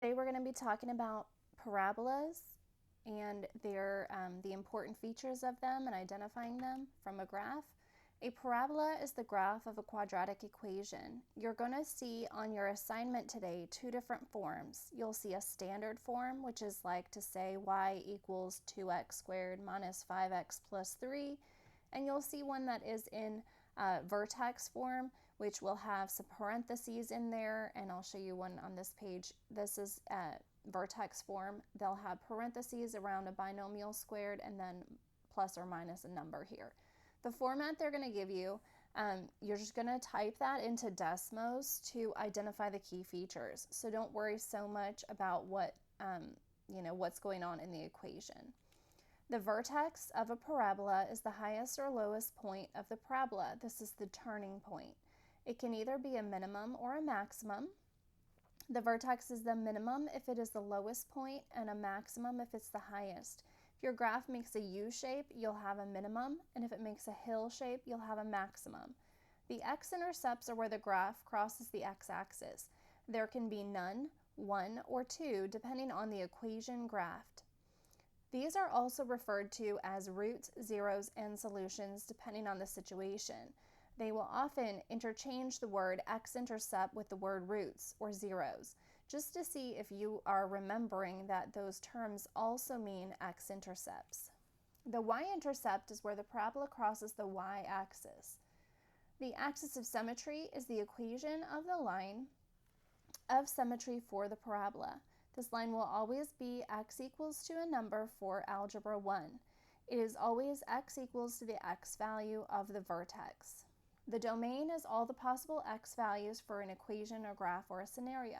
Today we're going to be talking about parabolas and the important features of them and identifying them from a graph. A parabola is the graph of a quadratic equation. You're going to see on your assignment today two different forms. You'll see a standard form, which is like to say y equals 2x squared minus 5x plus 3, and you'll see one that is in vertex form, which will have some parentheses in there, and I'll show you one on this page. This is vertex form. They'll have parentheses around a binomial squared and then plus or minus a number here. The format they're going to give you, you're just going to type that into Desmos to identify the key features. So don't worry so much about what's going on in the equation. The vertex of a parabola is the highest or lowest point of the parabola. This is the turning point. It can either be a minimum or a maximum. The vertex is the minimum if it is the lowest point and a maximum if it's the highest. If your graph makes a U shape, you'll have a minimum, and if it makes a hill shape, you'll have a maximum. The x-intercepts are where the graph crosses the x-axis. There can be none, 1, or 2, depending on the equation graphed. These are also referred to as roots, zeros, and solutions depending on the situation. They will often interchange the word x-intercept with the word roots or zeros, just to see if you are remembering that those terms also mean x-intercepts. The y-intercept is where the parabola crosses the y-axis. The axis of symmetry is the equation of the line of symmetry for the parabola. This line will always be x equals to a number for algebra 1. It is always x equals to the x value of the vertex. The domain is all the possible x values for an equation or graph or a scenario.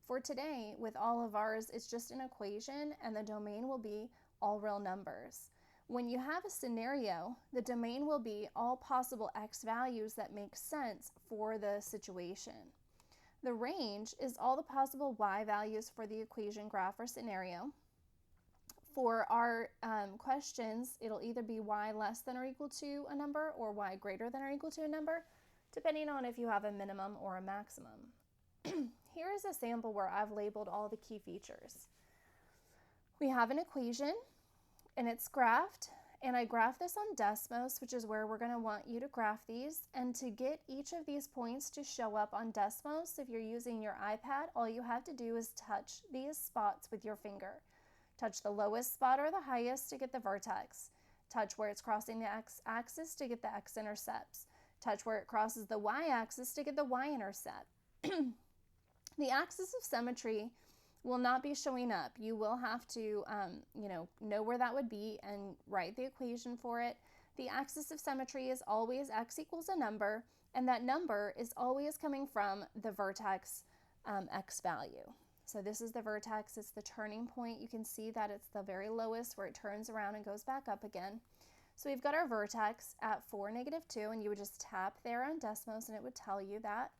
For today, with all of ours, it's just an equation, and the domain will be all real numbers. When you have a scenario, the domain will be all possible x values that make sense for the situation. The range is all the possible y values for the equation, graph, or scenario. For our questions, it'll either be y less than or equal to a number or y greater than or equal to a number, depending on if you have a minimum or a maximum. Here is a sample where I've labeled all the key features. We have an equation, and it's graphed, and I graph this on Desmos, which is where we're going to want you to graph these. And to get each of these points to show up on Desmos, if you're using your iPad, all you have to do is touch these spots with your finger. Touch the lowest spot or the highest to get the vertex. Touch where it's crossing the x-axis to get the x-intercepts. Touch where it crosses the y-axis to get the y-intercept. The axis of symmetry will not be showing up. You will have to know where that would be and write the equation for it. The axis of symmetry is always x equals a number, and that number is always coming from the vertex x value. So this is the vertex, it's the turning point. You can see that it's the very lowest where it turns around and goes back up again. So we've got our vertex at 4, -2, and you would just tap there on Desmos and it would tell you that.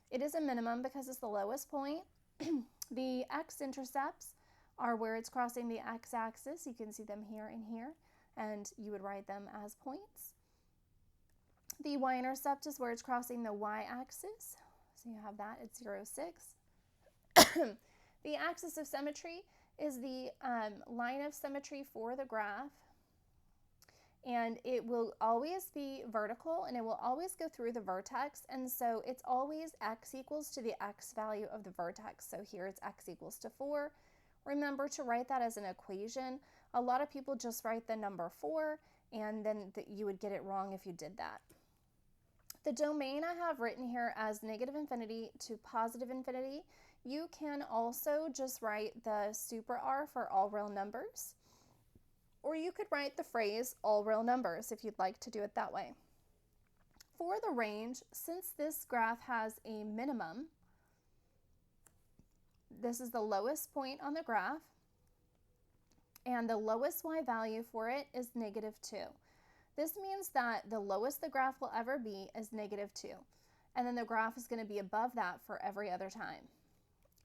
It is a minimum because it's the lowest point. The x-intercepts are where it's crossing the x-axis. You can see them here and here, and you would write them as points. The y-intercept is where it's crossing the y-axis. So you have that at 0, 6. The axis of symmetry is the line of symmetry for the graph, and it will always be vertical, and it will always go through the vertex, and so it's always x equals to the x value of the vertex. So here it's x equals to 4. Remember to write that as an equation. A lot of people just write the number 4, and then you would get it wrong if you did that. The domain I have written here as -infinity to +infinity. You can also just write the super R for all real numbers, or you could write the phrase all real numbers if you'd like to do it that way. For the range, since this graph has a minimum, this is the lowest point on the graph, and the lowest y value for it is -2. This means that the lowest the graph will ever be is -2, and then the graph is going to be above that for every other time.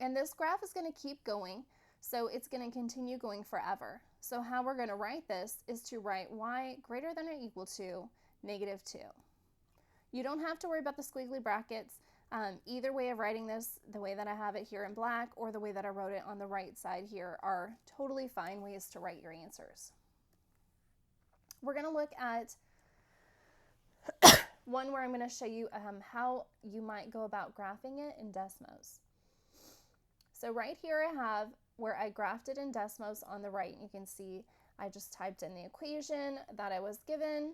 And this graph is going to keep going, so it's going to continue going forever. So how we're going to write this is to write y greater than or equal to -2. You don't have to worry about the squiggly brackets. Either way of writing this, the way that I have it here in black or the way that I wrote it on the right side here, are totally fine ways to write your answers. We're going to look at one where I'm going to show you how you might go about graphing it in Desmos. So right here I have where I graphed it in Desmos on the right. You can see I just typed in the equation that I was given,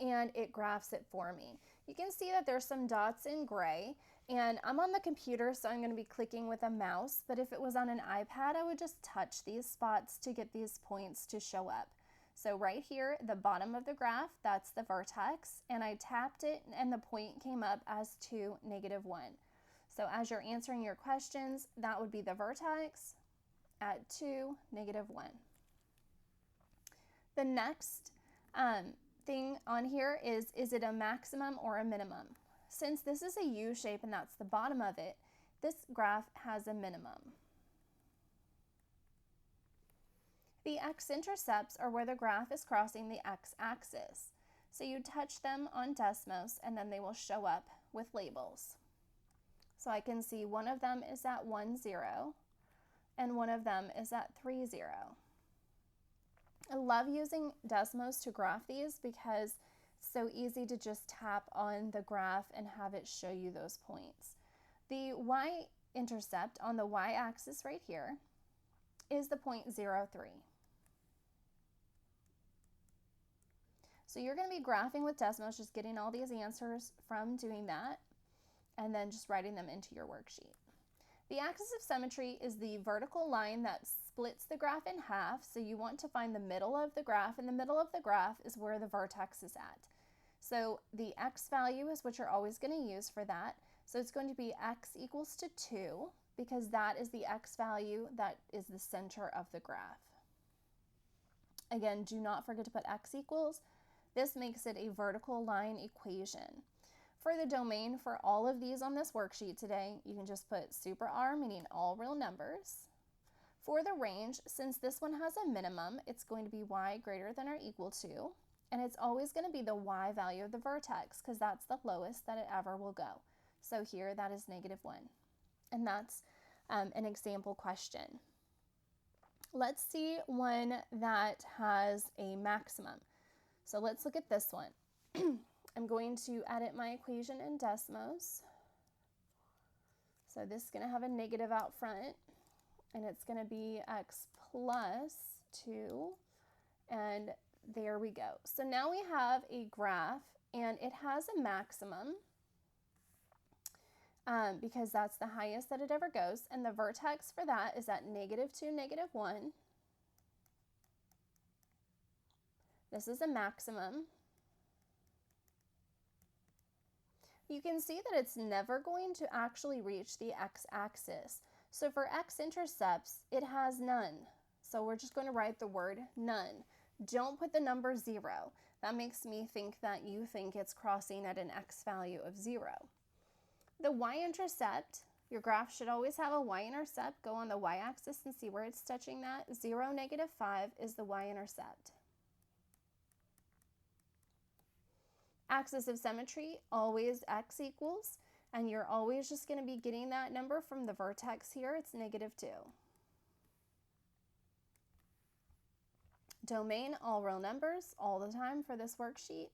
and it graphs it for me. You can see that there's some dots in gray, and I'm on the computer, so I'm going to be clicking with a mouse, but if it was on an iPad, I would just touch these spots to get these points to show up. So right here, the bottom of the graph, that's the vertex, and I tapped it and the point came up as 2, -1. So as you're answering your questions, that would be the vertex at 2, -1. The next thing on here is it a maximum or a minimum? Since this is a U shape and that's the bottom of it, this graph has a minimum. The x-intercepts are where the graph is crossing the x-axis. So you touch them on Desmos and then they will show up with labels. So I can see one of them is at 1, 0, and one of them is at 3, 0. I love using Desmos to graph these because it's so easy to just tap on the graph and have it show you those points. The y-intercept on the y-axis right here is the point 0, 3. So you're going to be graphing with Desmos, just getting all these answers from doing that, and then just writing them into your worksheet. The axis of symmetry is the vertical line that splits the graph in half, so you want to find the middle of the graph, and the middle of the graph is where the vertex is at. So the x value is what you're always going to use for that. So it's going to be x equals to 2, because that is the x value that is the center of the graph. Again, do not forget to put x equals. This makes it a vertical line equation. For the domain for all of these on this worksheet today, you can just put super R, meaning all real numbers. For the range, since this one has a minimum, it's going to be y greater than or equal to, and it's always going to be the y value of the vertex because that's the lowest that it ever will go. So here that is -1, and that's an example question. Let's see one that has a maximum. So let's look at this one. I'm going to edit my equation in Desmos. So this is going to have a negative out front, and it's going to be x plus 2, and there we go. So now we have a graph, and it has a maximum because that's the highest that it ever goes, and the vertex for that is at -2, -1. This is a maximum. You can see that it's never going to actually reach the x-axis. So for x-intercepts, it has none. So we're just going to write the word none. Don't put the number 0. That makes me think that you think it's crossing at an x value of 0. The y-intercept, your graph should always have a y-intercept. Go on the y-axis and see where it's touching that. 0, -5 is the y-intercept. Axis of symmetry, always x equals, and you're always just going to be getting that number from the vertex here. It's -2. Domain, all real numbers, all the time for this worksheet.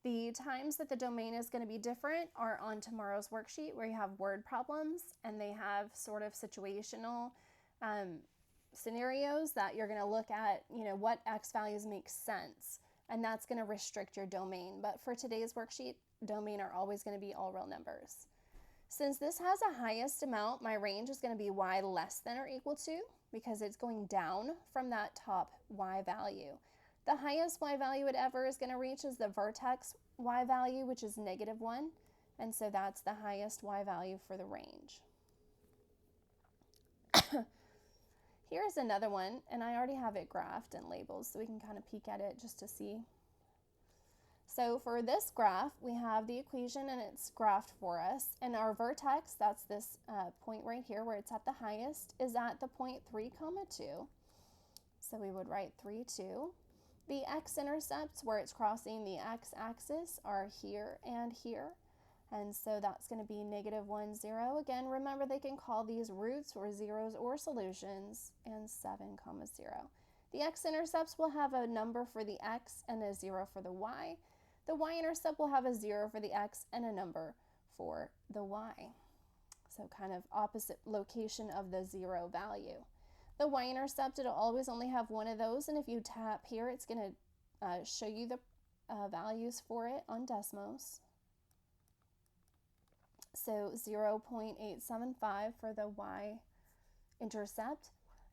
The times that the domain is going to be different are on tomorrow's worksheet where you have word problems, and they have sort of situational scenarios that you're going to look at, what x values make sense. And that's going to restrict your domain. But for today's worksheet, domain are always going to be all real numbers. Since this has a highest amount, my range is going to be y less than or equal to, because it's going down from that top y value. The highest y value it ever is going to reach is the vertex y value, which is -1. And so that's the highest y value for the range. Here's another one, and I already have it graphed and labeled, so we can kind of peek at it just to see. So for this graph, we have the equation, and it's graphed for us. And our vertex, that's this point right here where it's at the highest, is at the point 3, 2. So we would write 3, 2. The x-intercepts, where it's crossing the x-axis, are here and here. And so that's going to be negative 1, 0. Again, remember they can call these roots or zeros or solutions, and 7, 0. The x-intercepts will have a number for the x and a 0 for the y. The y-intercept will have a 0 for the x and a number for the y. So kind of opposite location of the 0 value. The y-intercept, it'll always only have one of those, and if you tap here, it's going to show you the values for it on Desmos. So 0.875 for the y-intercept.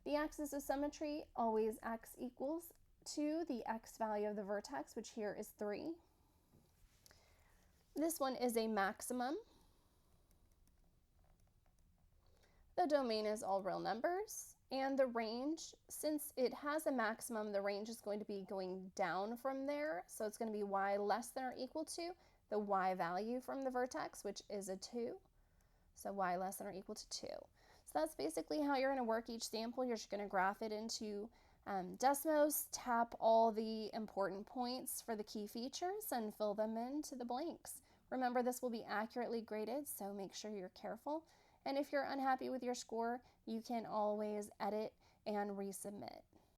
The axis of symmetry, always x equals to the x value of the vertex, which here is 3. This one is a maximum. The domain is all real numbers, and the range, since it has a maximum, the range is going to be going down from there, so it's going to be y less than or equal to the y value from the vertex, which is a 2, so y less than or equal to 2. So that's basically how you're going to work each sample. You're just going to graph it into Desmos, tap all the important points for the key features, and fill them into the blanks. Remember, this will be accurately graded, so make sure you're careful. And if you're unhappy with your score, you can always edit and resubmit.